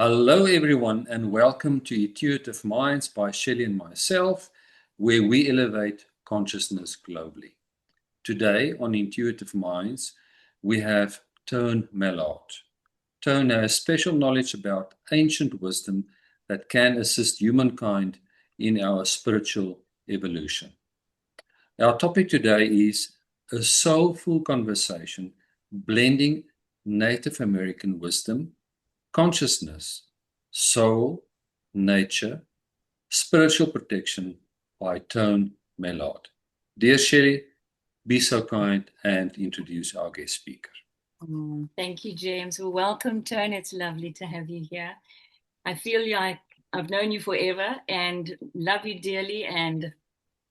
Hello, everyone, and welcome to Intuitive Minds by Shelley and myself, where we elevate consciousness globally. Today on Intuitive Minds, we have T Mellard. T has special knowledge about ancient wisdom that can assist humankind in our spiritual evolution. Our topic today is a soulful conversation blending Native American wisdom, consciousness, soul, nature, spiritual protection by T Mellard. Dear Shelley, be so kind and introduce our guest speaker. Thank you, James. Well, welcome, Tone. It's lovely to have you here. I feel like I've known you forever and love you dearly, and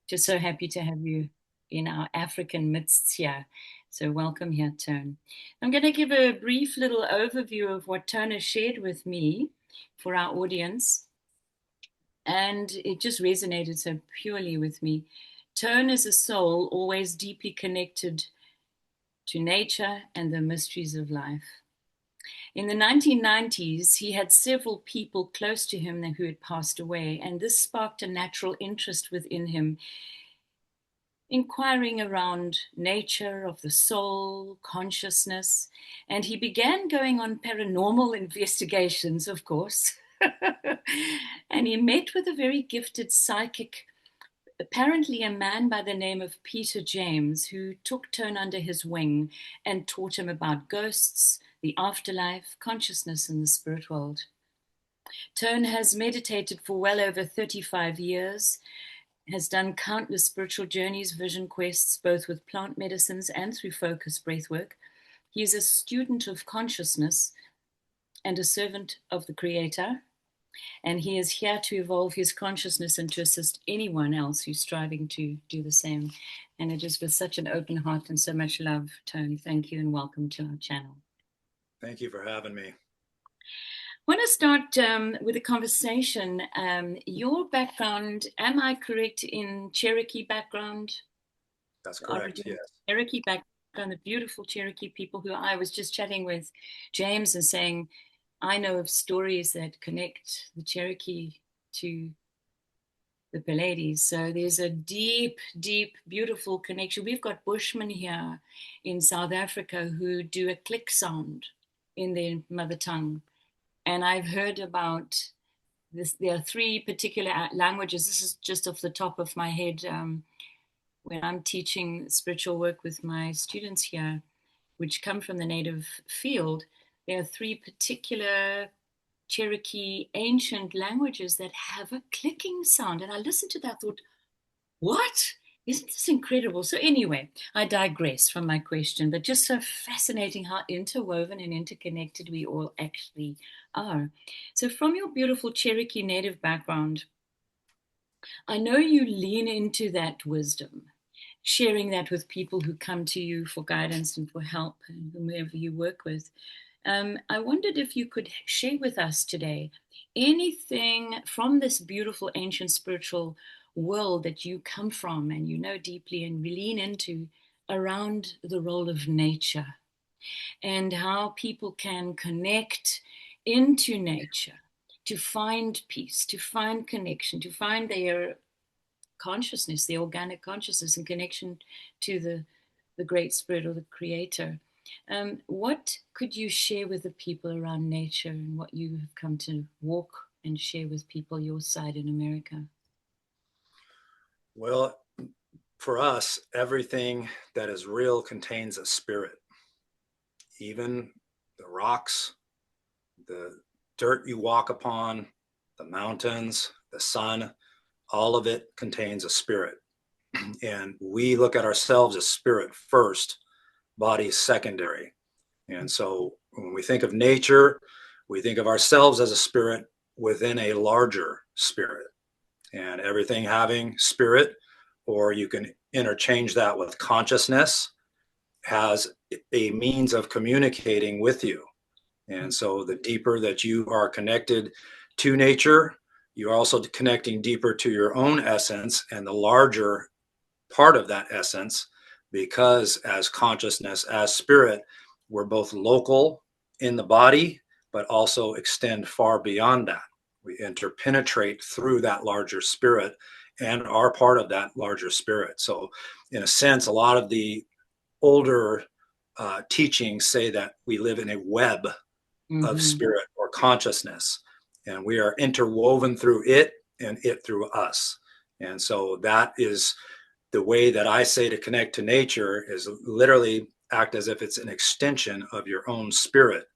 just so happy to have you in our African midst here. So welcome here, Tone. I'm going to give a brief little overview of what Tone has shared with me for our audience. And it just resonated so purely with me. Tone is a soul always deeply connected to nature and the mysteries of life. In the 1990s, he had several people close to him who had passed away, and this sparked a natural interest within him, inquiring around nature of the soul, consciousness, and he began going on paranormal investigations, of course. And he met with a very gifted psychic, apparently a man by the name of Peter James, who took Tone under his wing and taught him about ghosts, the afterlife, consciousness, and the spirit world. Tone has meditated for well over 35 years, has done countless spiritual journeys, vision quests, both with plant medicines and through focused breathwork. He is a student of consciousness and a servant of the Creator. And he is here to evolve his consciousness and to assist anyone else who's striving to do the same. And it is with such an open heart and so much love, Tone. Thank you and welcome to our channel. Thank you for having me. I want to start with a conversation. Your background, am I correct in Cherokee background? That's correct, yes. Cherokee background, the beautiful Cherokee people who I was just chatting with James and saying, I know of stories that connect the Cherokee to the Pleiades. So there's a deep, deep, beautiful connection. We've got Bushmen here in South Africa who do a click sound in their mother tongue. And I've heard about this. There are three particular languages. This is just off the top of my head. When I'm teaching spiritual work with my students here, which come from the native field, there are three particular Cherokee ancient languages that have a clicking sound. And I listened to that, thought, what? Isn't this incredible? So anyway, I digress from my question, but just so fascinating how interwoven and interconnected we all actually are. So from your beautiful Cherokee native background, I know you lean into that wisdom, sharing that with people who come to you for guidance and for help and whomever you work with. I wondered if you could share with us today anything from this beautiful ancient spiritual world that you come from and you know deeply and lean into around the role of nature and how people can connect into nature to find peace, to find connection, to find their consciousness, the organic consciousness and connection to the great spirit or the creator. What could you share with the people around nature and what you have come to walk and share with people your side in America? Well, for us, everything that is real contains a spirit. Even the rocks, the dirt you walk upon, the mountains, the sun, all of it contains a spirit. And we look at ourselves as spirit first, body secondary. And so when we think of nature, we think of ourselves as a spirit within a larger spirit, and everything having spirit, or you can interchange that with consciousness, has a means of communicating with you. And so the deeper that you are connected to nature, you're also connecting deeper to your own essence and the larger part of that essence, because as consciousness, as spirit, we're both local in the body, but also extend far beyond that. We interpenetrate through that larger spirit and are part of that larger spirit. So in a sense, a lot of the older teachings say that we live in a web of spirit or consciousness, and we are interwoven through it and it through us. And so that is the way that I say to connect to nature, is literally act as if it's an extension of your own spirit.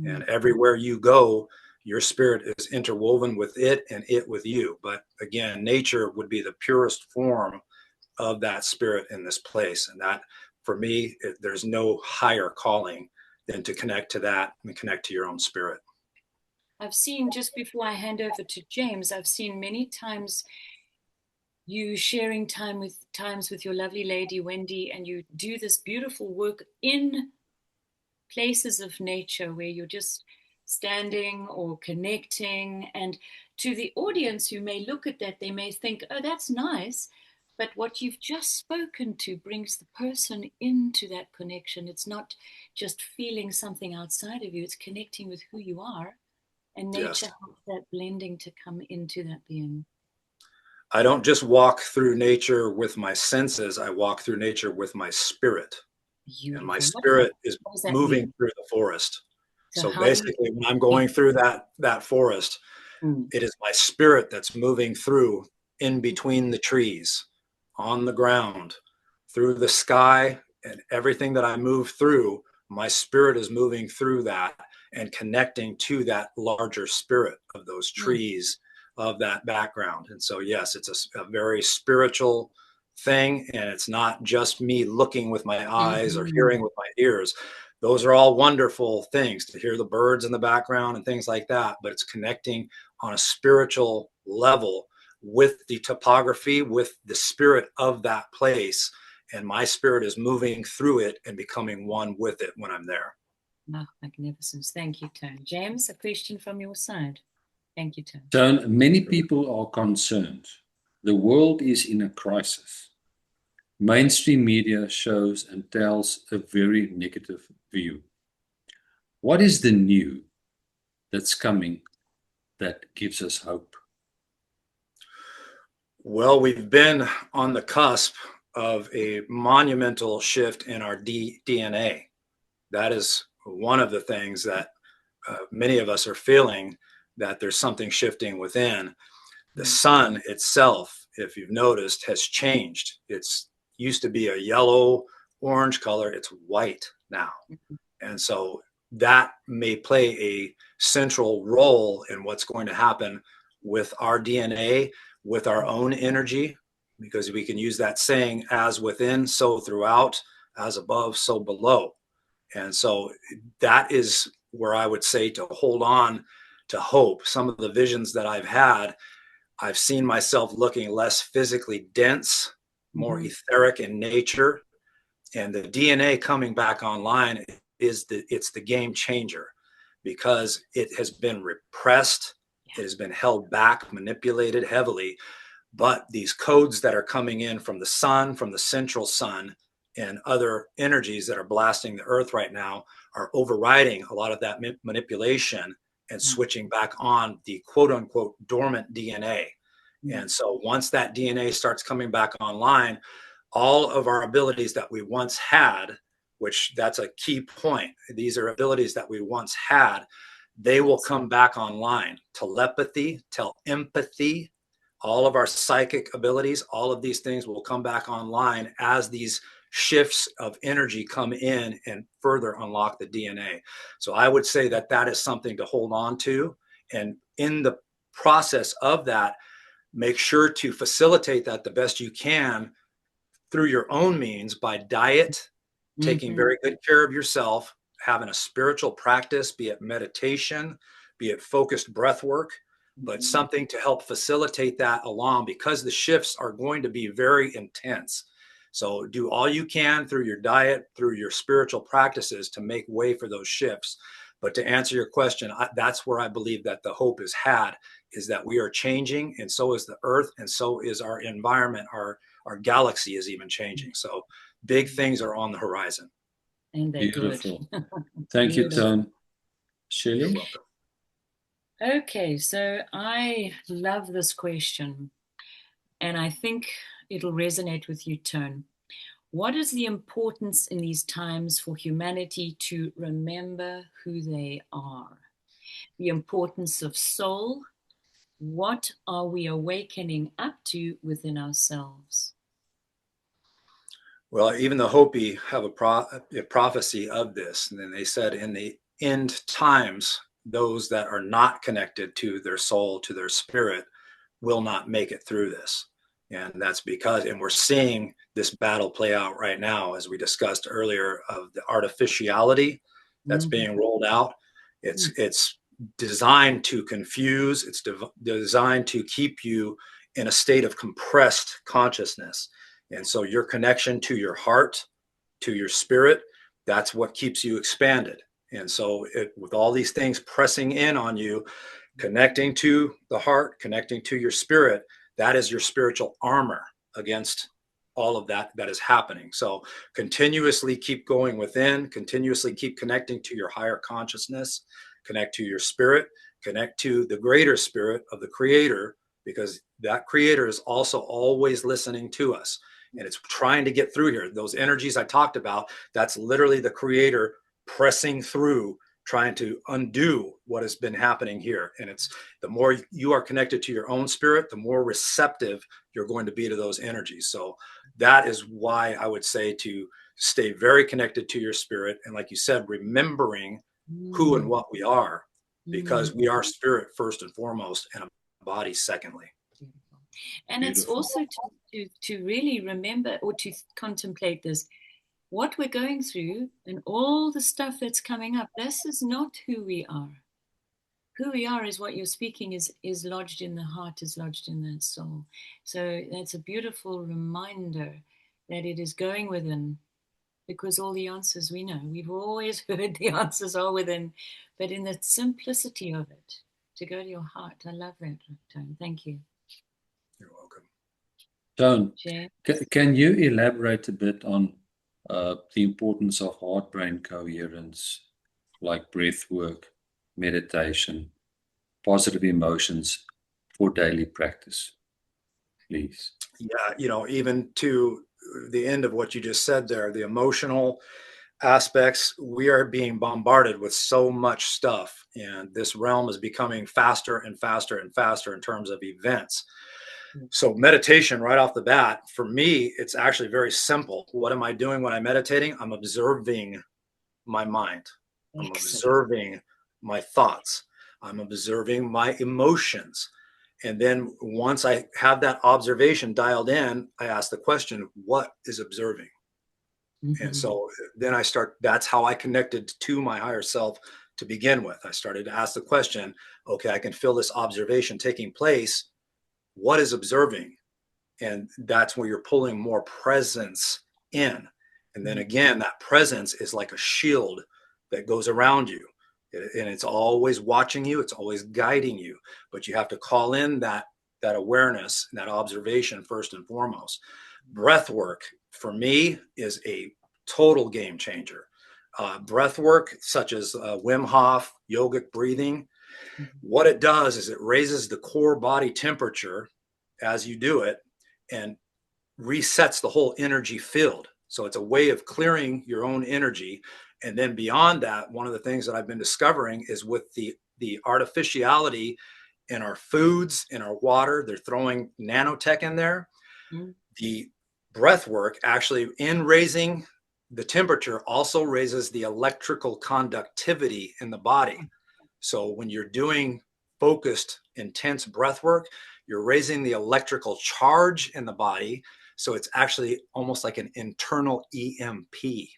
And everywhere you go, your spirit is interwoven with it and it with you. But again, nature would be the purest form of that spirit in this place. And that, for me, there's no higher calling than to connect to that and connect to your own spirit. I've seen, just before I hand over to James, I've seen many times you sharing times with your lovely lady Wendy, and you do this beautiful work in places of nature where you're just standing or connecting. And to the audience who may look at that, they may think, oh, that's nice. But what you've just spoken to brings the person into that connection. It's not just feeling something outside of you, it's connecting with who you are. And nature helps that blending to come into that being. I don't just walk through nature with my senses, I walk through nature with my spirit. Beautiful. And my spirit is moving through the forest. So basically, when I'm going through that forest, it is my spirit that's moving through, in between the trees, on the ground, through the sky, and everything that I move through, my spirit is moving through that and connecting to that larger spirit of those trees, of that background. And so, yes, it's a very spiritual thing, and it's not just me looking with my eyes or hearing with my ears. Those are all wonderful things, to hear the birds in the background and things like that, but it's connecting on a spiritual level with the topography, with the spirit of that place, and my spirit is moving through it and becoming one with it when I'm there. Oh, magnificent. Thank you, Tone. James, a question from your side. Thank you, Tone. Tone, many people are concerned. The world is in a crisis. Mainstream media shows and tells a very negative view. What is the new that's coming that gives us hope? Well, we've been on the cusp of a monumental shift in our DNA. That is one of the things that many of us are feeling, that there's something shifting within. The sun itself, if you've noticed, has changed. It's used to be a yellow, orange color. It's white now. And so that may play a central role in what's going to happen with our DNA, with our own energy, because we can use that saying, as within, so throughout, as above, so below. And so that is where I would say to hold on to hope. Some of the visions that I've had, I've seen myself looking less physically dense, more etheric in nature. And the DNA coming back online it's the game changer, because it has been repressed. It has been held back, manipulated heavily. But these codes that are coming in from the sun, from the central sun, and other energies that are blasting the earth right now are overriding a lot of that manipulation and switching back on the quote unquote dormant DNA. And so once that DNA starts coming back online, all of our abilities that we once had, which that's a key point, these are abilities that we once had, they will come back online. Telepathy, empathy, all of our psychic abilities, all of these things will come back online as these shifts of energy come in and further unlock the DNA. So I would say that that is something to hold on to. And in the process of that, make sure to facilitate that the best you can through your own means, by diet, taking very good care of yourself, having a spiritual practice, be it meditation, be it focused breath work, but something to help facilitate that along, because the shifts are going to be very intense. So do all you can through your diet, through your spiritual practices, to make way for those shifts. But to answer your question, that's where I believe that the hope is had, is that we are changing, and so is the earth, and so is our environment. Our galaxy is even changing. So big things are on the horizon. And they're Beautiful. good. Thank you, Tone. Shelley? Welcome. Okay, so I love this question, and I think it'll resonate with you, Tone. What is the importance in these times for humanity to remember who they are? The importance of soul. What are we awakening up to within ourselves? Well, even the Hopi have a prophecy of this. And then they said in the end times, those that are not connected to their soul, to their spirit, will not make it through this. And that's because, and we're seeing this battle play out right now, as we discussed earlier, of the artificiality that's being rolled out. It's designed to confuse. It's designed to keep you in a state of compressed consciousness. And so your connection to your heart, to your spirit, that's what keeps you expanded. And so with all these things pressing in on you, connecting to the heart, connecting to your spirit, that is your spiritual armor against all of that that is happening. So continuously keep going within, continuously keep connecting to your higher consciousness, connect to your spirit, connect to the greater spirit of the creator, because that creator is also always listening to us. And it's trying to get through here. Those energies I talked about, that's literally the creator pressing through, trying to undo what has been happening here. And it's the more you are connected to your own spirit, the more receptive you're going to be to those energies. So that is why I would say to stay very connected to your spirit. And like you said, remembering who and what we are, because we are spirit first and foremost, and a body secondly. And it's also to really remember or to contemplate this, what we're going through and all the stuff that's coming up. This is not who we are. Who we are is what you're speaking is lodged in the heart, is lodged in the soul. So that's a beautiful reminder that it is going within, because all the answers we know. We've always heard the answers are within, but in the simplicity of it, to go to your heart. I love that, Tone. Thank you. You're welcome. Tone, can you elaborate a bit on the importance of heart-brain coherence, like breath work, meditation, positive emotions for daily practice, please? Yeah, even to the end of what you just said there, the emotional aspects, we are being bombarded with so much stuff, and this realm is becoming faster and faster and faster in terms of events. So meditation right off the bat, for me, it's actually very simple. What am I doing when I'm meditating? I'm observing my mind. I'm observing my thoughts. I'm observing my emotions. And then once I have that observation dialed in, I ask the question, what is observing? And so then that's how I connected to my higher self to begin with. I started to ask the question, okay, I can feel this observation taking place. What is observing? And that's where you're pulling more presence in. And then again, that presence is like a shield that goes around you. And it's always watching you. It's always guiding you. But you have to call in that awareness, that observation first and foremost. Breath work, for me, is a total game changer. Breath work, such as Wim Hof, yogic breathing, what it does is it raises the core body temperature as you do it and resets the whole energy field. So it's a way of clearing your own energy. And then beyond that, one of the things that I've been discovering is with the artificiality in our foods, in our water, they're throwing nanotech in there. The breath work actually, in raising the temperature, also raises the electrical conductivity in the body. So when you're doing focused, intense breath work, you're raising the electrical charge in the body. So it's actually almost like an internal EMP.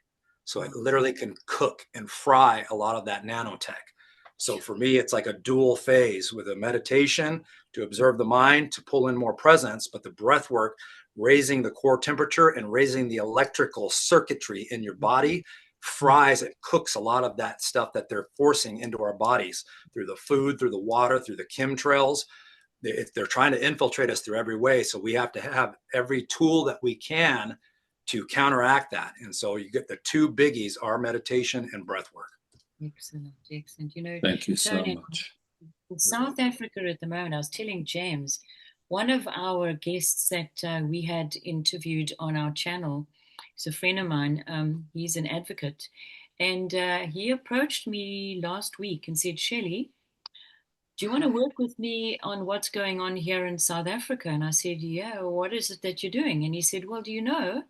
So it literally can cook and fry a lot of that nanotech. So for me, it's like a dual phase with a meditation to observe the mind, to pull in more presence, but the breath work, raising the core temperature and raising the electrical circuitry in your body, fries and cooks a lot of that stuff that they're forcing into our bodies through the food, through the water, through the chemtrails. They're trying to infiltrate us through every way. So we have to have every tool that we can to counteract that. And so you get the two biggies are meditation and breath work. Excellent, excellent. You know, Thank you so Tony, much. in South Africa at the moment, I was telling James, one of our guests that we had interviewed on our channel is a friend of mine. He's an advocate. And he approached me last week and said, Shelley, do you want to work with me on what's going on here in South Africa? And I said, yeah, what is it that you're doing? And he said, well, do you know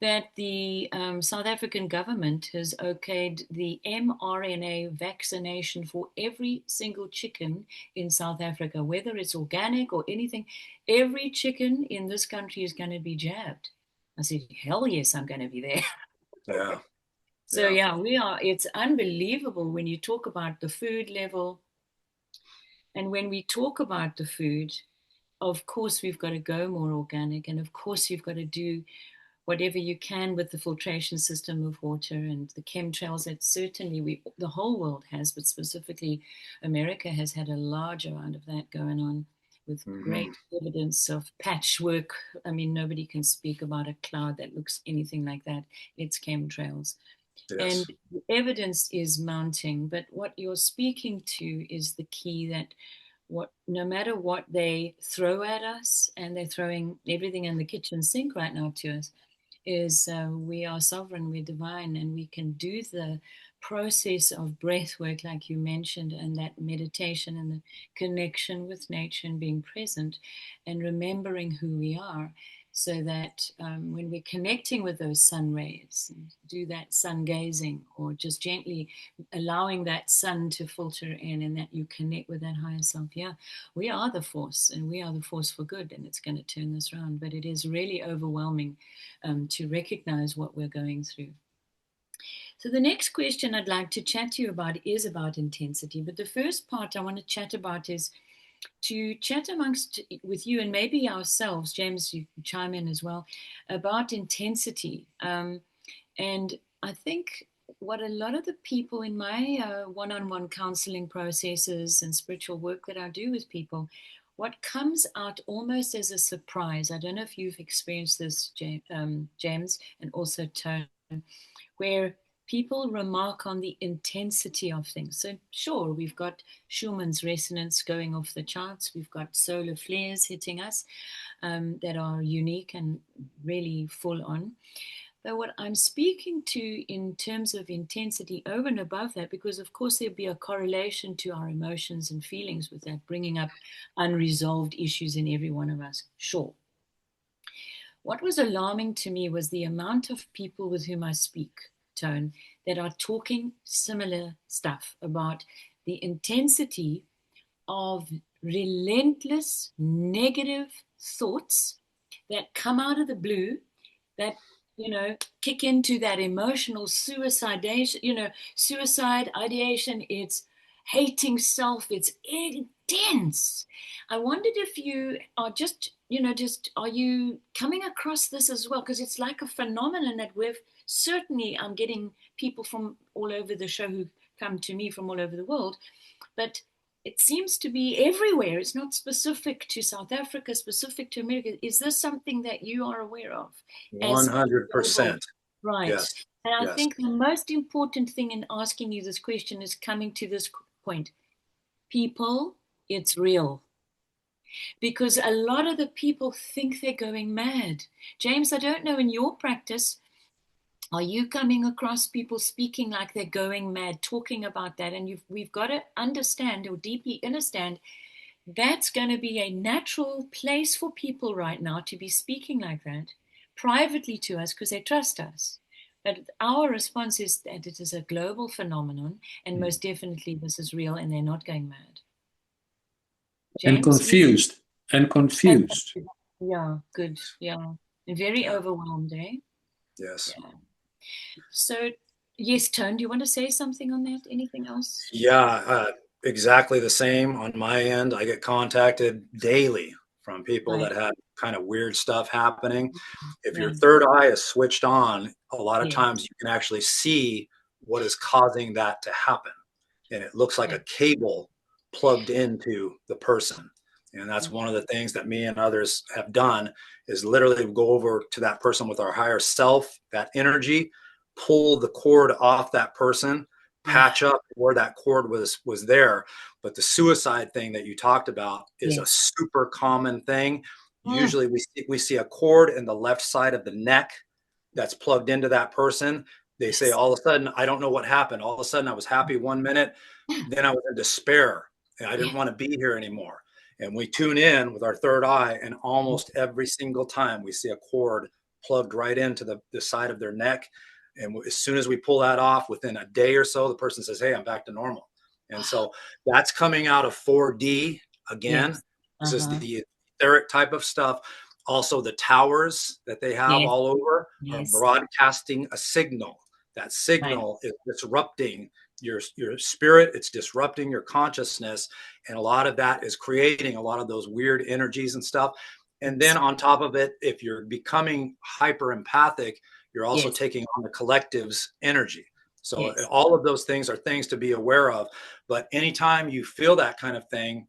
that the South African government has okayed the mRNA vaccination for every single chicken in South Africa, whether it's organic or anything. Every chicken in this country is going to be jabbed. I said, hell yes, I'm going to be there. Yeah. So yeah, we are. It's unbelievable when you talk about the food level. And when we talk about the food, of course, we've got to go more organic. And of course, you've got to do whatever you can with the filtration system of water and the chemtrails that certainly the whole world has, but specifically America has had a large amount of that going on with great evidence of patchwork. I mean, nobody can speak about a cloud that looks anything like that. It's chemtrails. Yes. And the evidence is mounting, but what you're speaking to is the key, that no matter what they throw at us, and they're throwing everything in the kitchen sink right now to us, is we are sovereign, we're divine, and we can do the process of breath work like you mentioned, and that meditation and the connection with nature and being present and remembering who we are, so that when we're connecting with those sun rays, do that sun gazing, or just gently allowing that sun to filter in, and that you connect with that higher self. Yeah, we are the force, and we are the force for good, and it's going to turn this around. But it is really overwhelming to recognize what we're going through. So the next question I'd like to chat to you about is about intensity. But the first part I want to chat about is to chat with you and maybe ourselves, James, you can chime in as well, about intensity. And I think what a lot of the people in my one-on-one counseling processes and spiritual work that I do with people, what comes out almost as a surprise, I don't know if you've experienced this, James, and also Tone, where people remark on the intensity of things. So sure, we've got Schumann's resonance going off the charts. We've got solar flares hitting us that are unique and really full on. But what I'm speaking to in terms of intensity over and above that, because of course there'd be a correlation to our emotions and feelings with that, bringing up unresolved issues in every one of us, sure. What was alarming to me was the amount of people with whom I speak, Tone, that are talking similar stuff about the intensity of relentless negative thoughts that come out of the blue, that, kick into that emotional suicide ideation. It's hating self. It's intense. I wondered if you are are you coming across this as well? Because it's like a phenomenon that I'm getting people from all over the show who come to me from all over the world, but it seems to be everywhere. It's not specific to South Africa, specific to America. Is this something that you are aware of? 100%. Right. Yes. And I think the most important thing in asking you this question is coming to this point. People, it's real. Because a lot of the people think they're going mad. James, I don't know, in your practice, are you coming across people speaking like they're going mad, talking about that? And we've got to understand, or deeply understand, that's going to be a natural place for people right now to be speaking like that privately to us because they trust us. But our response is that it is a global phenomenon, and most definitely this is real, and they're not going mad. James, and confused. Yeah, good. Yeah. And very overwhelmed, eh? Yes. Yeah. So, yes, Tone, do you want to say something on that? Anything else? Yeah, exactly the same on my end. I get contacted daily from people that have kind of weird stuff happening. If your third eye is switched on, a lot of times you can actually see what is causing that to happen. And it looks like a cable plugged into the person. And that's one of the things that me and others have done, is literally go over to that person with our higher self, that energy, pull the cord off that person, patch up where that cord was there. But the suicide thing that you talked about is a super common thing. Usually we see a cord in the left side of the neck that's plugged into that person. They say all of a sudden, I don't know what happened. All of a sudden I was happy 1 minute, then I was in despair and I didn't want to be here anymore. And we tune in with our third eye, and almost every single time we see a cord plugged right into the side of their neck. And as soon as we pull that off, within a day or so, the person says, hey, I'm back to normal. And so that's coming out of 4D again. This is the etheric type of stuff. Also, the towers that they have all over are broadcasting a signal. That signal is disrupting your spirit. It's disrupting your consciousness. And a lot of that is creating a lot of those weird energies and stuff. And then on top of it, if you're becoming hyper empathic, you're also taking on the collective's energy. So all of those things are things to be aware of. But anytime you feel that kind of thing,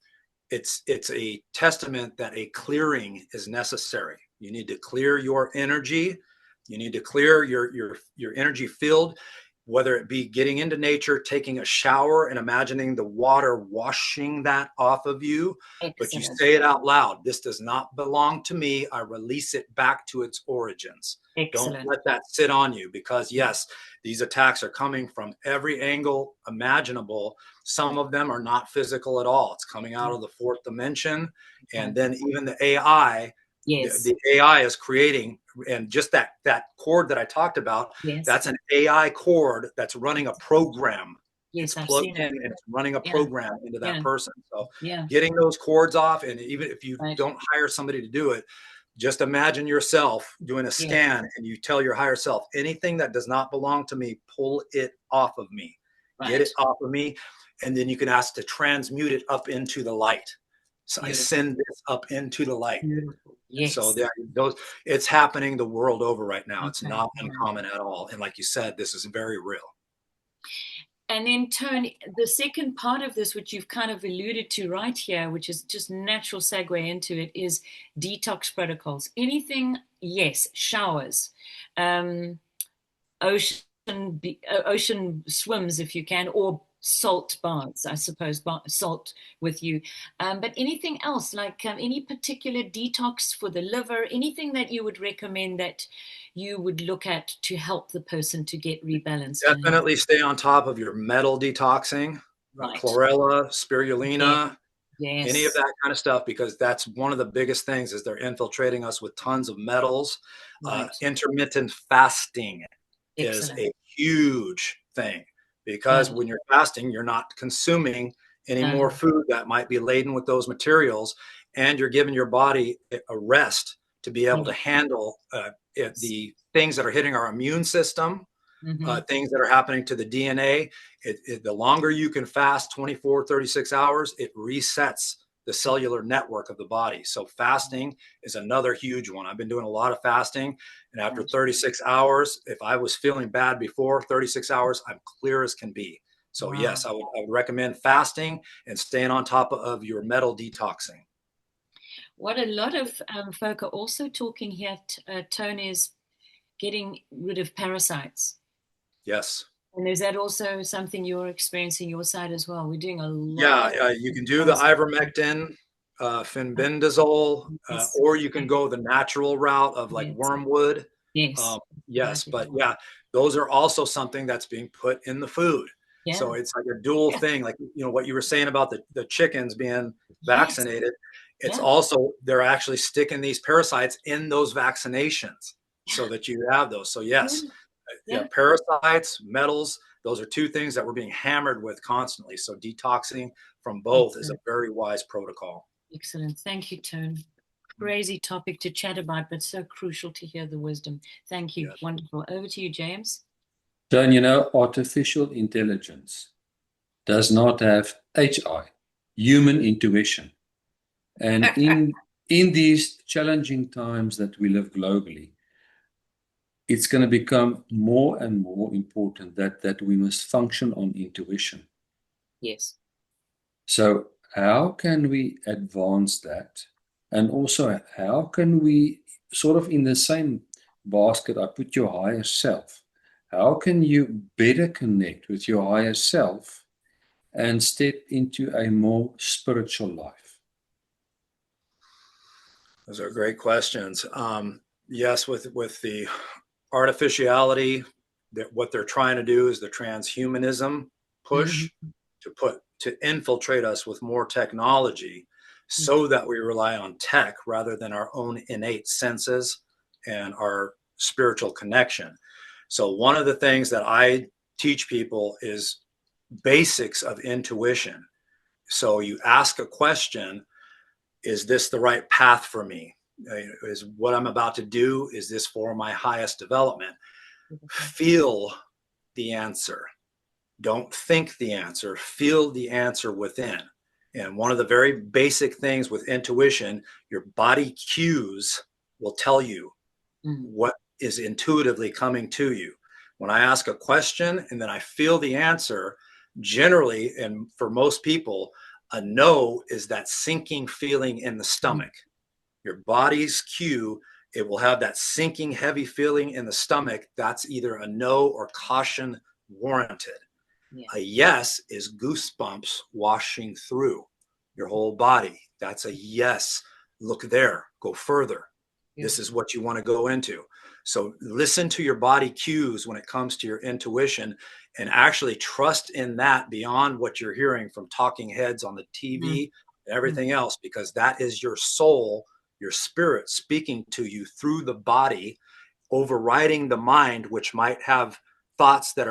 it's a testament that a clearing is necessary. You need to clear your energy. You need to clear your energy field, whether it be getting into nature, taking a shower and imagining the water washing that off of you. But you say it out loud. This does not belong to me. I release it back to its origins. Don't let that sit on you, because yes, these attacks are coming from every angle imaginable. Some of them are not physical at all. It's coming out of the fourth dimension. And then even the AI, the AI is creating, and just that cord that I talked about, that's an AI cord that's running a program. It's plugged in and it's running a program into that person. So getting those cords off, and even if you don't hire somebody to do it, just imagine yourself doing a scan and you tell your higher self, anything that does not belong to me, pull it off of me, get it off of me. And then you can ask to transmute it up into the light. So I send this up into the light. So it's happening the world over right now. It's not uncommon at all. And like you said, this is very real. And then, Tony, the second part of this, which you've kind of alluded to right here, which is just natural segue into it, is detox protocols. Anything, showers, ocean swims if you can, or salt baths, I suppose, salt with you. But anything else, like any particular detox for the liver, anything that you would recommend that you would look at to help the person to get rebalanced? Definitely stay on top of your metal detoxing, chlorella, spirulina, any of that kind of stuff, because that's one of the biggest things is they're infiltrating us with tons of metals. Intermittent fasting is a huge thing, because when you're fasting, you're not consuming any more food that might be laden with those materials, and you're giving your body a rest to be able to handle the things that are hitting our immune system, things that are happening to the DNA. The longer you can fast, 24, 36 hours, it resets the cellular network of the body. So fasting is another huge one. I've been doing a lot of fasting, and after 36 hours, if I was feeling bad before 36 hours, I'm clear as can be. So yes, I would recommend fasting and staying on top of your metal detoxing. What a lot of folk are also talking here, Tony, is getting rid of parasites. Yes. And is that also something you're experiencing your side as well? We're doing a lot. Yeah, you can do the ivermectin, fenbendazole, or you can go the natural route of like wormwood. But those are also something that's being put in the food. So it's like a dual thing, like what you were saying about the chickens being vaccinated. It's also, they're actually sticking these parasites in those vaccinations so that you have those. So yes, parasites, metals, those are two things that we're being hammered with constantly. So detoxing from both is a very wise protocol. Excellent. Thank you, Tone. Crazy topic to chat about, but so crucial to hear the wisdom. Thank you. Yes. Wonderful. Over to you, James. John, artificial intelligence does not have HI, human intuition. And in these challenging times that we live globally, it's going to become more and more important that we must function on intuition. Yes. So how can we advance that? And also, how can we sort of in the same basket, I put your higher self, How can you better connect with your higher self and step into a more spiritual life? Those are great questions. Yes, with the artificiality, that what they're trying to do is the transhumanism push to infiltrate us with more technology so that we rely on tech rather than our own innate senses and our spiritual connection. So one of the things that I teach people is basics of intuition. So you ask a question, is this the right path for me? Is what I'm about to do, is this for my highest development? Feel the answer. Don't think the answer, feel the answer within. And one of the very basic things with intuition, your body cues will tell you what is intuitively coming to you. When I ask a question and then I feel the answer, generally, and for most people, a no is that sinking feeling in the stomach. Your body's cue, it will have that sinking, heavy feeling in the stomach. That's either a no or caution warranted. Yeah. A yes is goosebumps washing through your whole body. That's a yes. Look there, go further. Yeah. This is what you want to go into. So listen to your body cues when it comes to your intuition, and actually trust in that beyond what you're hearing from talking heads on the TV and everything else, because that is your soul, your spirit speaking to you through the body, overriding the mind, which might have thoughts that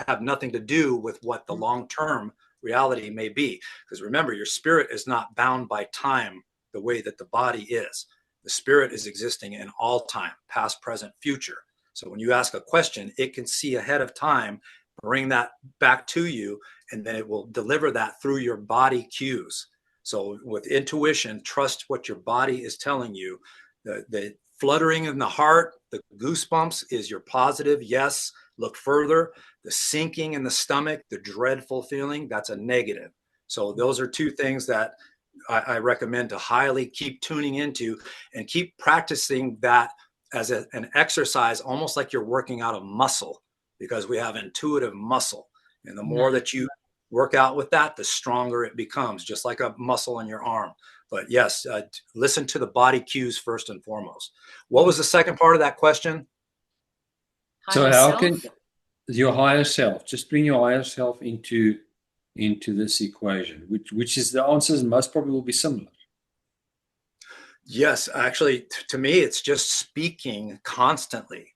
have nothing to do with what the long-term reality may be. Because remember, your spirit is not bound by time the way that the body is. The spirit is existing in all time, past, present, future. So when you ask a question, it can see ahead of time, bring that back to you, and then it will deliver that through your body cues. So with intuition, trust what your body is telling you. The fluttering in the heart, the goosebumps is your positive yes, look further. The sinking in the stomach, the dreadful feeling, that's a negative. So those are two things that I recommend to highly keep tuning into, and keep practicing that as an exercise, almost like you're working out a muscle, because we have intuitive muscle. And the more that you work out with that, the stronger it becomes, just like a muscle in your arm. But yes, listen to the body cues first and foremost. What was the second part of that question? So how can your higher self, just bring your higher self into this equation, which is, the answers most probably will be similar. Yes, actually, to me, it's just speaking constantly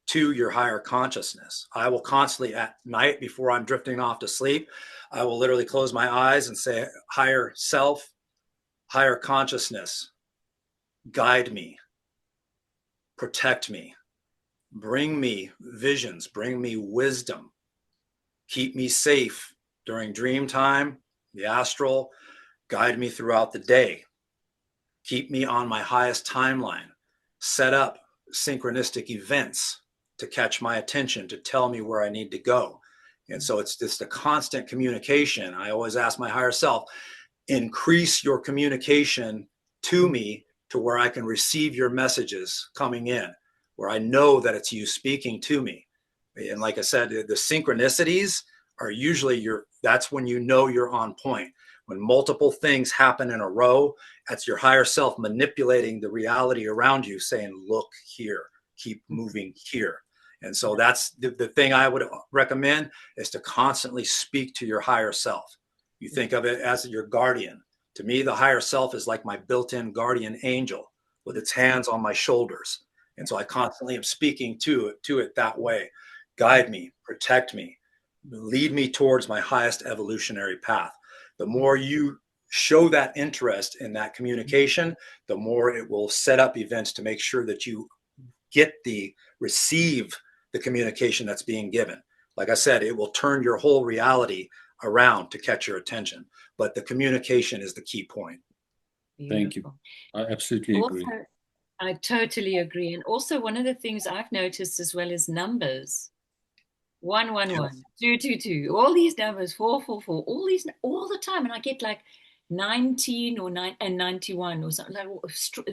to your higher consciousness. I will constantly at night before I'm drifting off to sleep, I will literally close my eyes and say, higher self, higher consciousness, guide me, protect me, bring me visions, bring me wisdom, keep me safe during dream time, the astral, guide me throughout the day, keep me on my highest timeline, set up synchronistic events to catch my attention, to tell me where I need to go. And so it's just a constant communication. I always ask my higher self, increase your communication to me to where I can receive your messages coming in, where I know that it's you speaking to me. And like I said, the synchronicities are usually that's when you know you're on point. When multiple things happen in a row, that's your higher self manipulating the reality around you, saying, look here, keep moving here. And so that's the thing I would recommend, is to constantly speak to your higher self. You think of it as your guardian. To me, the higher self is like my built-in guardian angel with its hands on my shoulders. And so I constantly am speaking to it that way. Guide me, protect me, lead me towards my highest evolutionary path. The more you show that interest in that communication, the more it will set up events to make sure that you receive the communication that's being given. Like I said, it will turn your whole reality around to catch your attention. But the communication is the key point. Beautiful. Thank you. I absolutely agree. Also, I totally agree. And also, one of the things I've noticed as well is numbers. 111, 222, all these numbers, 444, all the time. And I get like 19 or 9 and 91 or something, like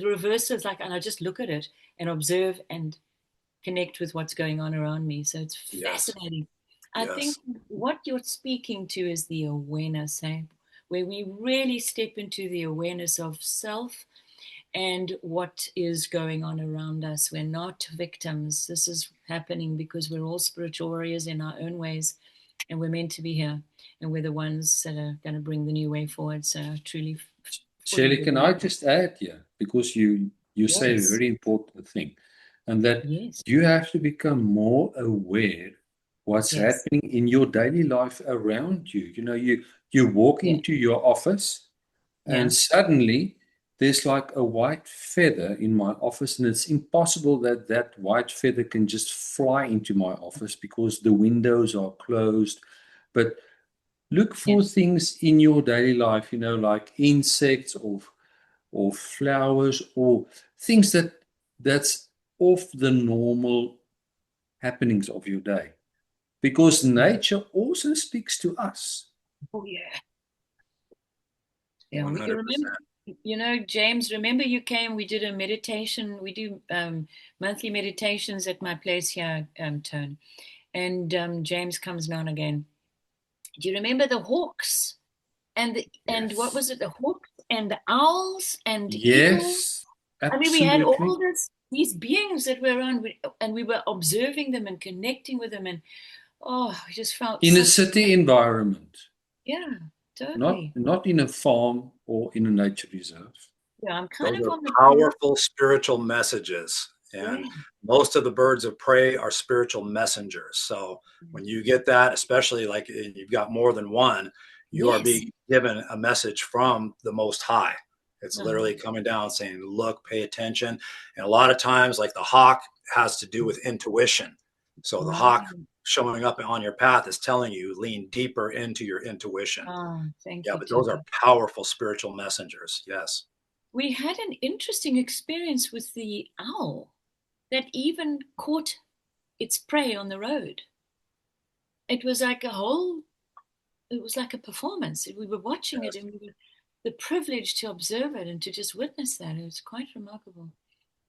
reverses, like, and I just look at it and observe and connect with what's going on around me. So it's Yes. fascinating. I Yes. think what you're speaking to is the awareness, where we really step into the awareness of self and what is going on around us. We're not victims. This is happening because we're all spiritual warriors in our own ways, and we're meant to be here, and we're the ones that are going to bring the new way forward. So I truly Shelley, can I just add here, because you say a Yes. very important thing, and that Yes. you have to become more aware what's Yes. happening in your daily life around you. You know, you walk Yeah. into your office, Yeah. and suddenly there's like a white feather in my office, and it's impossible that that white feather can just fly into my office because the windows are closed. But look for things in your daily life, you know, like insects or flowers or things that's off the normal happenings of your day. Because nature also speaks to us. Oh yeah. Yeah. 100%. You remember, James, remember you came, we did a meditation. We do monthly meditations at my place here, Tone. And James comes now and again. Do you remember the hawks? And what was it? The hawks and the owls and eagles? Yes, I mean, we had absolutely. all these beings that were around, and we were observing them and connecting with them, and we just felt In a such, city environment, yeah, not totally. in a farm or in a nature reserve. Yeah, I'm kind Those of are on the, powerful spiritual messages. yeah, And most of the birds of prey are spiritual messengers. So when you get that, especially like you've got more than one, you are yes. being given a message from the Most High. It's Oh, literally coming down saying, look, pay attention. And a lot of times, like the hawk has to do with intuition. So the right. hawk showing up on your path is telling you, lean deeper into your intuition. Oh, thank Yeah, you, but those are Tony. powerful spiritual messengers. Yes. We had an interesting experience with the owl that even caught its prey on the road. It was like it was like a performance. We were watching it, Yes. and we were the privilege to observe it and to just witness that. It was quite remarkable.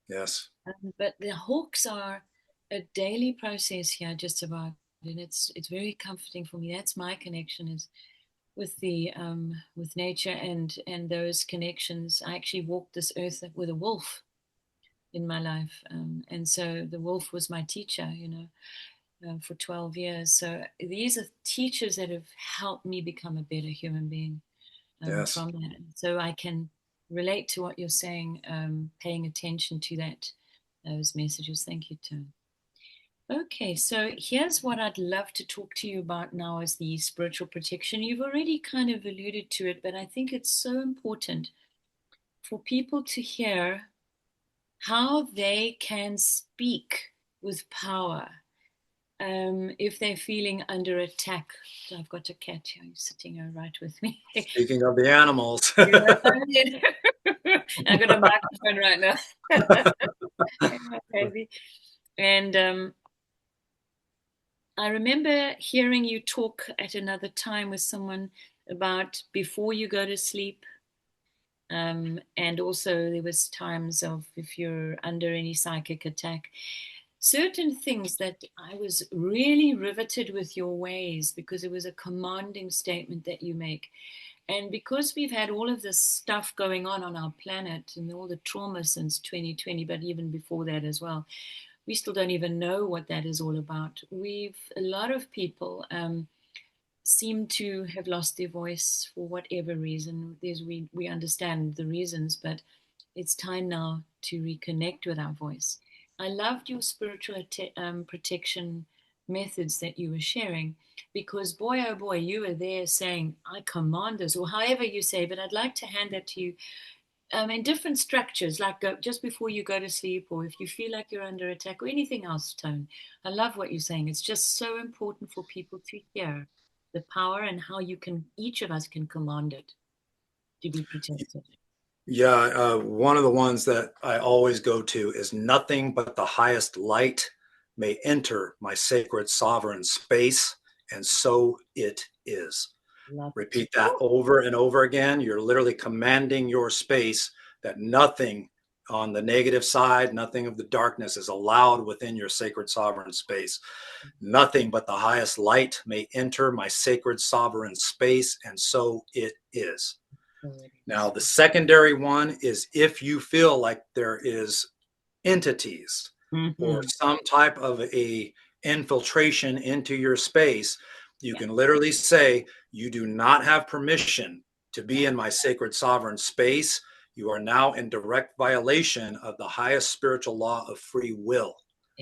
Yes. But the hawks are a daily process here, just about, and it's very comforting for me. That's my connection, is with the with nature and those connections. I actually walked this earth with a wolf in my life, and so the wolf was my teacher, for 12 years. So these are teachers that have helped me become a better human being, Yes. from that. So I can relate to what you're saying, paying attention to those messages. Thank you, Tim. Okay, so here's what I'd love to talk to you about now, is the spiritual protection. You've already kind of alluded to it, but I think it's so important for people to hear how they can speak with power, if they're feeling under attack. So I've got a cat here sitting right with me. Speaking of the animals. Yeah, I got a microphone right now. Crazy. And I remember hearing you talk at another time with someone about before you go to sleep. And also there was times of if you're under any psychic attack, certain things that I was really riveted with your ways, because it was a commanding statement that you make. And because we've had all of this stuff going on our planet and all the trauma since 2020, but even before that as well, we still don't even know what that is all about. A lot of people seem to have lost their voice for whatever reason. We understand the reasons, but it's time now to reconnect with our voice. I loved your spiritual protection methods that you were sharing, because boy, oh boy, you were there saying, I command this, or however you say, but I'd like to hand that to you, in different structures, like just before you go to sleep, or if you feel like you're under attack, or anything else, Tone. I love what you're saying. It's just so important for people to hear the power and how each of us can command it to be protected. Yeah, one of the ones that I always go to is nothing but the highest light may enter my sacred sovereign space, and so it is. Love it. Repeat that over and over again. You're literally commanding your space that nothing on the negative side. Nothing of the darkness is allowed within your sacred sovereign space. Nothing but the highest light may enter my sacred sovereign space, and so it is. Now, the secondary one is if you feel like there is entities or some type of a infiltration into your space, you can literally say, you do not have permission to be in my sacred sovereign space. You are now in direct violation of the highest spiritual law of free will.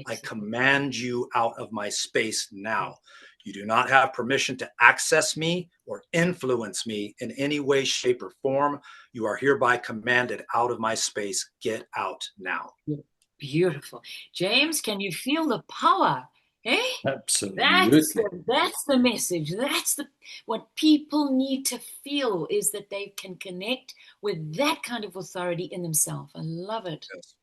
I command you out of my space now. You do not have permission to access me or influence me in any way, shape, or form. You are hereby commanded out of my space. Get out now. Beautiful. James, can you feel the power? Eh? Absolutely. That's the message. That's what people need to feel, is that they can connect with that kind of authority in themselves. I love it. Yes.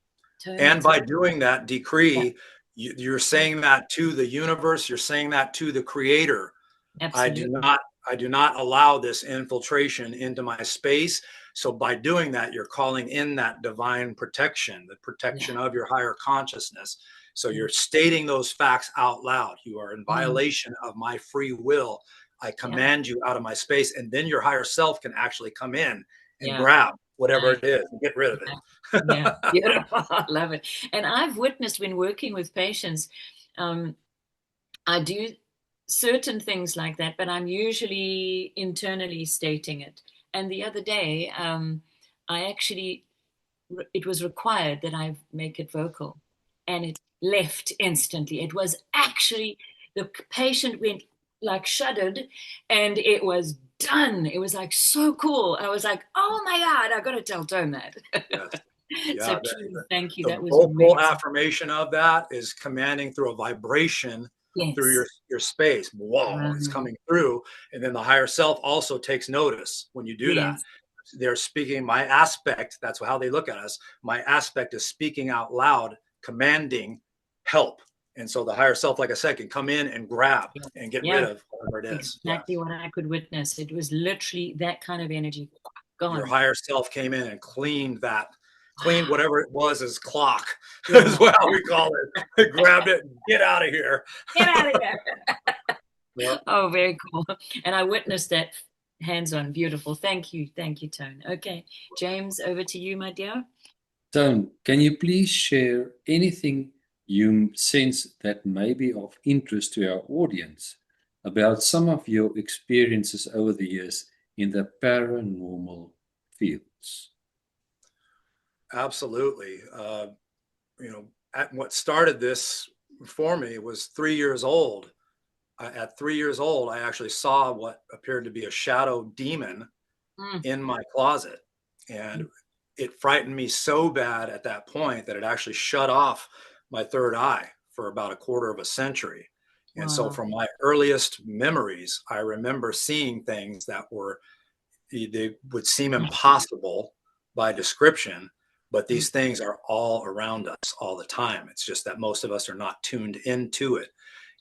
Totally. And by doing that decree, you're saying that to the universe. You're saying that to the creator. Absolutely. I do not allow this infiltration into my space. So by doing that, you're calling in that divine protection, the protection of your higher consciousness. So you're stating those facts out loud. You are in violation of my free will. I command you out of my space. And then your higher self can actually come in and grab whatever it is and get rid of it. Yeah, beautiful. I love it. And I've witnessed when working with patients, I do certain things like that, but I'm usually internally stating it. And the other day, it was required that I make it vocal, and it left instantly. It was actually, the patient went like shuddered, and it was done. It was like so cool. I was like, oh my God, I got to tell Tone that. Yes. So thank you. That was the vocal amazing. affirmation of that is commanding through a vibration through your space. Whoa, it's coming through. And then the higher self also takes notice when you do that. They're speaking my aspect. That's how they look at us. My aspect is speaking out loud, commanding help. And so the higher self, like I said, can come in and grab and get rid of whatever it is. Exactly what I could witness. It was literally that kind of energy. Gone. Your higher self came in and cleaned whatever it was as clock, is what we call it. Grabbed it and get out of here. Get out of here. Oh, very cool. And I witnessed that hands-on. Beautiful. Thank you. Thank you, Tone. Okay. James, over to you, my dear. Tone, can you please share anything you sense that may be of interest to our audience about some of your experiences over the years in the paranormal fields? Absolutely. What started this for me was 3 years old. At 3 years old, I actually saw what appeared to be a shadow demon in my closet. And it frightened me so bad at that point that it actually shut off my third eye for about a quarter of a century. And so from my earliest memories, I remember seeing things that they would seem impossible by description, but these things are all around us all the time. It's just that most of us are not tuned into it.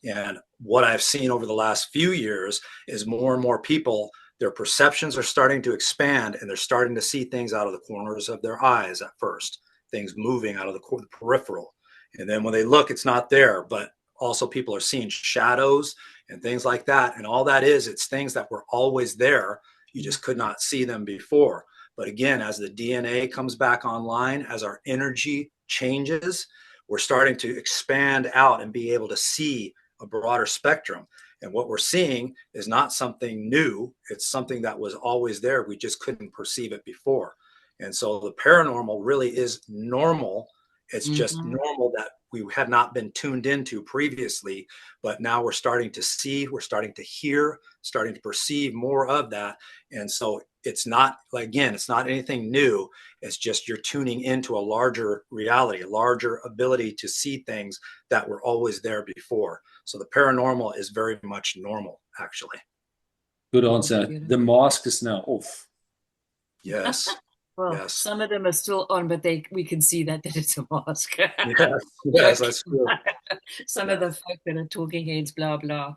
And what I've seen over the last few years is more and more people, their perceptions are starting to expand, and they're starting to see things out of the corners of their eyes at first, things moving out of the peripheral. And then when they look, it's not there, but also people are seeing shadows and things like that. And all that is, it's things that were always there. You just could not see them before. But again, as the DNA comes back online, as our energy changes, we're starting to expand out and be able to see a broader spectrum. And what we're seeing is not something new. It's something that was always there. We just couldn't perceive it before. And so the paranormal really is normal. It's just normal that we had not been tuned into previously, but now we're starting to see, we're starting to hear, starting to perceive more of that. And so it's not, again, it's not anything new. It's just you're tuning into a larger reality, a larger ability to see things that were always there before. So the paranormal is very much normal, actually. Good answer. The mask is now off. Yes. Well, yes. Some of them are still on, but we can see that it's a mask. Yes, that's true. Some of the folk that are talking heads, blah, blah.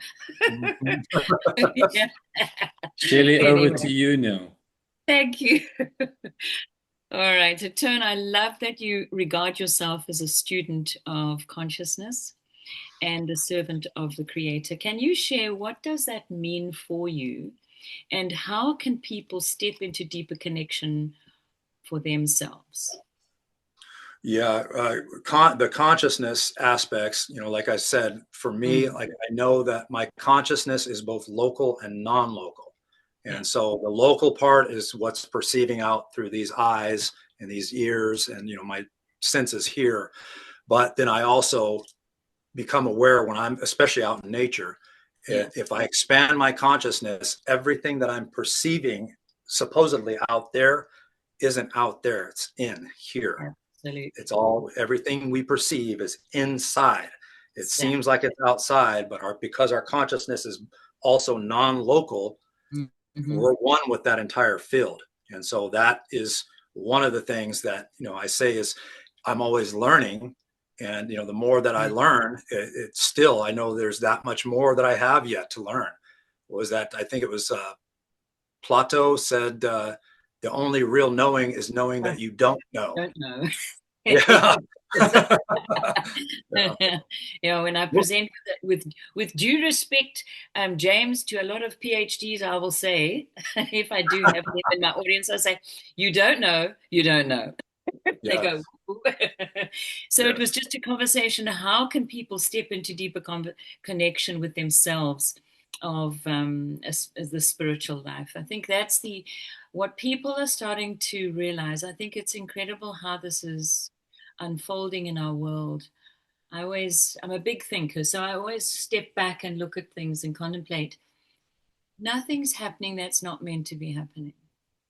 Shelley, over to you now. Thank you. All right. So, Tone, I love that you regard yourself as a student of consciousness and a servant of the Creator. Can you share what does that mean for you, and how can people step into deeper connection for themselves? Yeah, the consciousness aspects, like I said, for me, Mm, like I know that my consciousness is both local and non-local. yeah. And so the local part is what's perceiving out through these eyes and these ears and, my senses here. But then I also become aware when I'm, especially out in nature, Yeah. if I expand my consciousness, everything that I'm perceiving supposedly out there isn't out there, it's in here. Absolutely. It's all, everything we perceive is inside. It Exactly. seems like it's outside, but because our consciousness is also non-local, Mm-hmm. we're one with that entire field. And so that is one of the things that, I say is I'm always learning. And, the more that I learn, it's still, I know there's that much more that I have yet to learn. Was that, I think it was Plato said, the only real knowing is knowing that you don't know. Don't know. Yeah. When I present with due respect, James, to a lot of PhDs, I will say, if I do have them in my audience, I say, you don't know, you don't know. They go. So it was just a conversation. How can people step into deeper connection with themselves of as the spiritual life? I think that's what people are starting to realize. I think it's incredible how this is unfolding in our world. I'm a big thinker, so I always step back and look at things and contemplate. Nothing's happening that's not meant to be happening.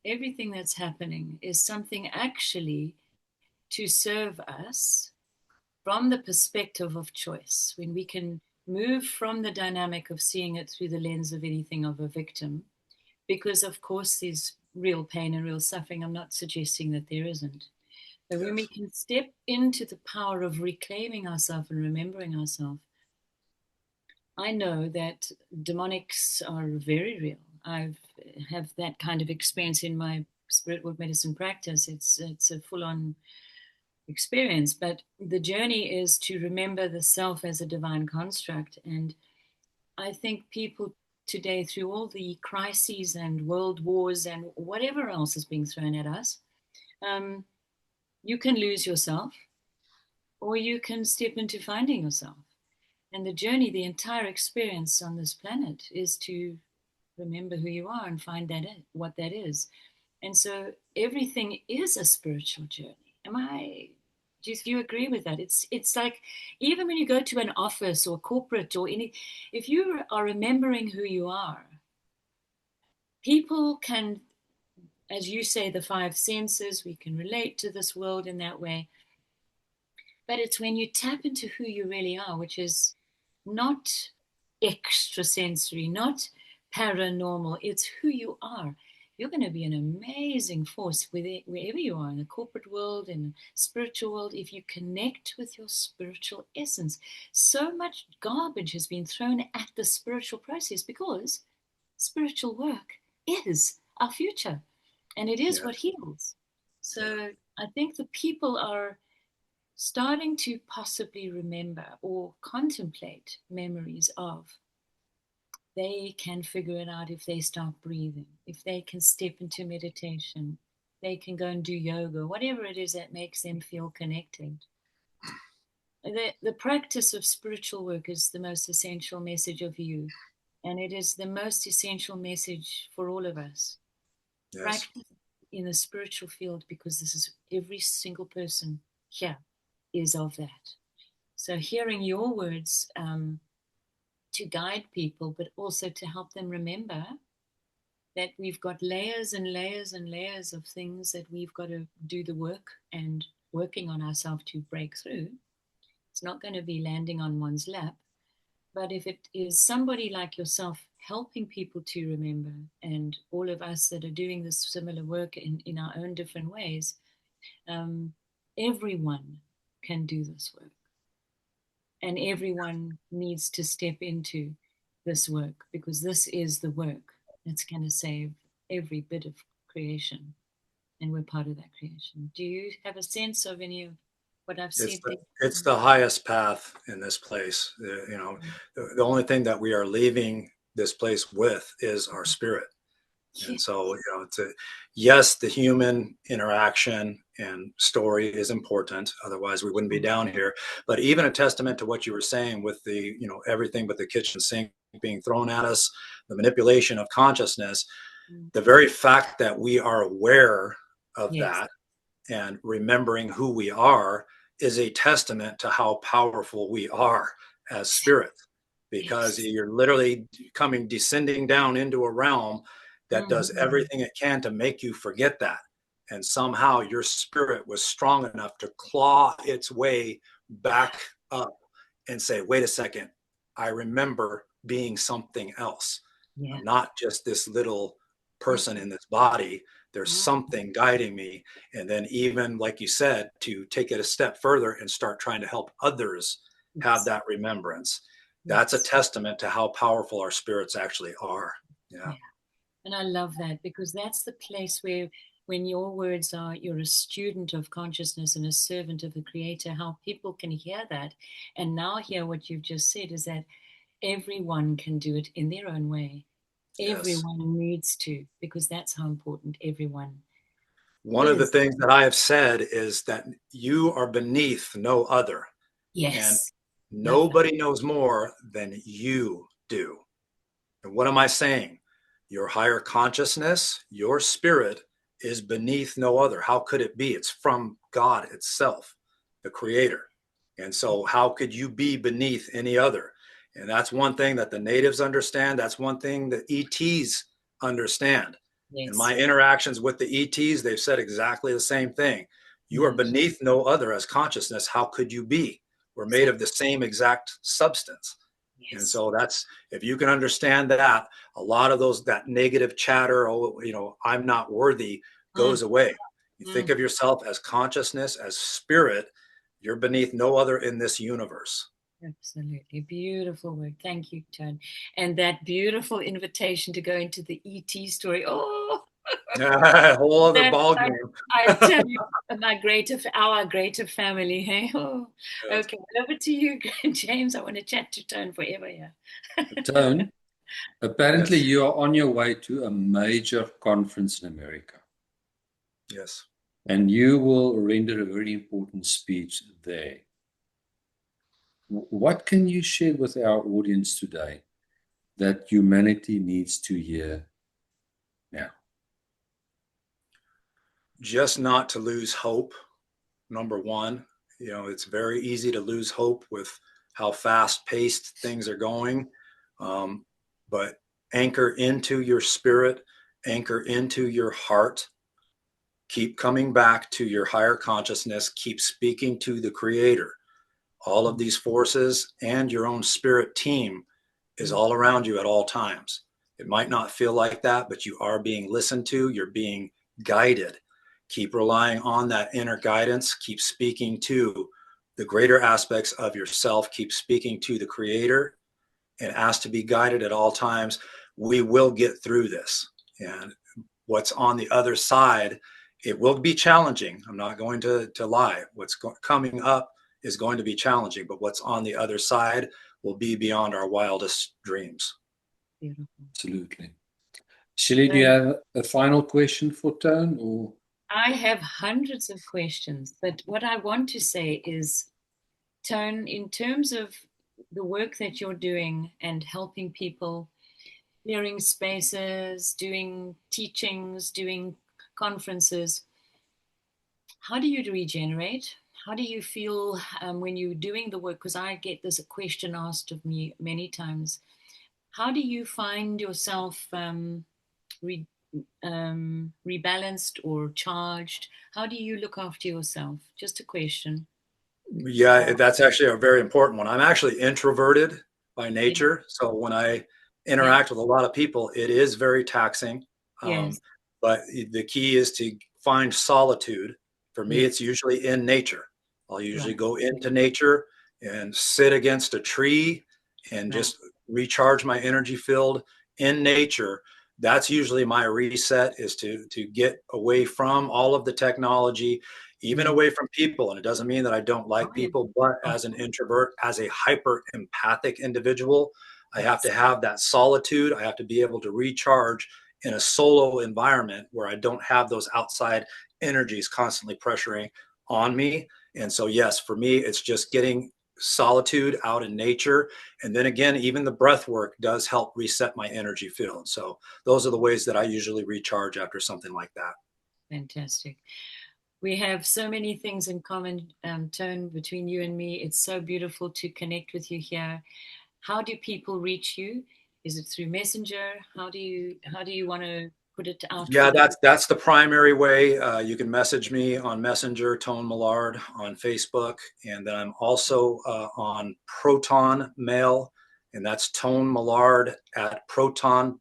Everything that's happening is something actually to serve us from the perspective of choice, when we can move from the dynamic of seeing it through the lens of anything of a victim, because of course there's real pain and real suffering. I'm not suggesting that there isn't. But when we can step into the power of reclaiming ourselves and remembering ourselves, I know that demonics are very real. I have that kind of experience in my spirit work medicine practice. It's a full-on experience, but the journey is to remember the self as a divine construct. And I think people today, through all the crises and world wars and whatever else is being thrown at us, you can lose yourself, or you can step into finding yourself. And the journey, the entire experience on this planet, is to remember who you are and find what that is. And so everything is a spiritual journey. Do you agree with that? It's like, even when you go to an office or corporate or if you are remembering who you are, people can, as you say, the five senses, we can relate to this world in that way. But it's when you tap into who you really are, which is not extrasensory, not paranormal, it's who you are. You're going to be an amazing force wherever you are, in the corporate world, in the spiritual world, if you connect with your spiritual essence. So much garbage has been thrown at the spiritual process because spiritual work is our future, and it is what heals. So I think the people are starting to possibly remember or contemplate memories of. They can figure it out if they start breathing, if they can step into meditation, they can go and do yoga, whatever it is that makes them feel connected. The practice of spiritual work is the most essential message of you, and it is the most essential message for all of us. Practice in the spiritual field, because this is every single person here is of that. So hearing your words to guide people, but also to help them remember that we've got layers and layers and layers of things that we've got to do the work and working on ourselves to break through. It's not going to be landing on one's lap. But if it is somebody like yourself helping people to remember, and all of us that are doing this similar work in our own different ways, everyone can do this work. And everyone needs to step into this work, because this is the work that's going to save every bit of creation And we're part of that creation. Do you have a sense of any of what I've said? It's the highest path in this place. The only thing that we are leaving this place with is our spirit. And so, yes, the human interaction and story is important. Otherwise, we wouldn't be down here. But even a testament to what you were saying with the, everything but the kitchen sink being thrown at us, the manipulation of consciousness, the very fact that we are aware of that and remembering who we are is a testament to how powerful we are as spirit, because you're literally descending down into a realm that does everything it can to make you forget that. And somehow your spirit was strong enough to claw its way back up and say, wait a second, I remember being something else. I'm not just this little person in this body. There's something guiding me. And then even, like you said, to take it a step further and start trying to help others have that remembrance. That's a testament to how powerful our spirits actually are. Yeah. And I love that, because that's the place where, when your words are, you're a student of consciousness and a servant of the Creator, how people can hear that and now hear what you've just said is that everyone can do it in their own way. Everyone needs to, because that's how important everyone One of the things that I have said is that you are beneath no other. And nobody knows more than you do. And what am I saying? Your higher consciousness, your spirit is beneath no other. How could it be? It's from God itself, the Creator. And so how could you be beneath any other? And that's one thing that the natives understand. That's one thing that ETs understand. In my interactions with the ETs, they've said exactly the same thing. You are beneath no other as consciousness. How could you be? We're made of the same exact substance. And so that's, if you can understand that, a lot of that negative chatter, I'm not worthy, goes away. You think of yourself as consciousness, as spirit. You're beneath no other in this universe. Absolutely. Beautiful word. Thank you, Tone. And that beautiful invitation to go into the ET story. Oh, a whole other ball game. I tell you, our greater family. Hey? Oh. Okay, over to you, James. I want to chat to Tone forever here. Tone, apparently you are on your way to a major conference in America. Yes. And you will render a very important speech there. What can you share with our audience today that humanity needs to hear now? Just not to lose hope, number one. It's very easy to lose hope with how fast-paced things are going. But anchor into your spirit, anchor into your heart. Keep coming back to your higher consciousness. Keep speaking to the Creator. All of these forces and your own spirit team is all around you at all times. It might not feel like that, but you are being listened to. You're being guided. Keep relying on that inner guidance. Keep speaking to the greater aspects of yourself. Keep speaking to the Creator and ask to be guided at all times. We will get through this. And what's on the other side, it will be challenging. I'm not going to lie. What's coming up is going to be challenging, but what's on the other side will be beyond our wildest dreams. Beautiful. Absolutely. Shelley, do you have a final question for Tone? Or? I have hundreds of questions, but what I want to say is, Tone, in terms of the work that you're doing and helping people, clearing spaces, doing teachings, doing conferences, how do you regenerate? How do you feel when you're doing the work? Because I get this question asked of me many times. How do you find yourself rebalanced or charged? How do you look after yourself? Just a question. Yeah, that's actually a very important one. I'm actually introverted by nature. So when I interact with a lot of people, it is very taxing. But the key is to find solitude. For me, it's usually in nature. I'll usually go into nature and sit against a tree and just recharge my energy field in nature. that's usually my reset, is to get away from all of the technology, even away from people. And it doesn't mean that I don't like people, but as an introvert, as a hyper empathic individual, I have to have that solitude. I have to be able to recharge in a solo environment where I don't have those outside energies constantly pressuring on me. And so, yes, for me, it's just getting solitude out in nature. And then again, even the breath work does help reset my energy field. So those are the ways that I usually recharge after something like that. Fantastic. We have so many things in common, Tone, between you and me. It's so beautiful to connect with you here. How do people reach you? Is it through Messenger? How do you want to put it out? Yeah, that's the primary way. You can message me on Messenger, Tone Mellard, on Facebook, and then I'm also on Proton Mail, and that's Tone Mellard at proton.me.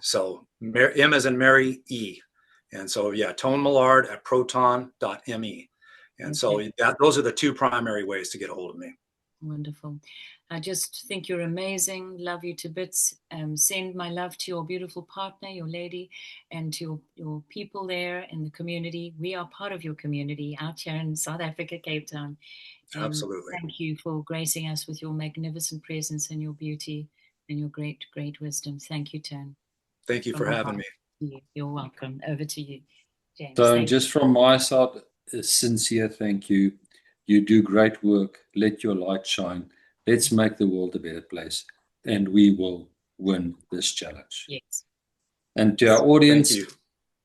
So M as in Mary, E. And so, yeah, Tone Mellard at proton.me. And so those are the two primary ways to get a hold of me. Wonderful. I just think you're amazing. Love you to bits. Send my love to your beautiful partner, your lady, and to your people there in the community. We are part of your community out here in South Africa, Cape Town. And absolutely. Thank you for gracing us with your magnificent presence and your beauty and your great, great wisdom. Thank you, Tone. Thank you for having me. You're welcome. Over to you, James. So just from my side, a sincere thank you. You do great work. Let your light shine. Let's make the world a better place, and we will win this challenge. Yes. And to our audience,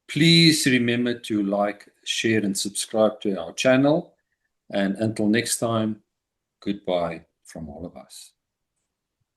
please remember to like, share, and subscribe to our channel. And until next time, goodbye from all of us.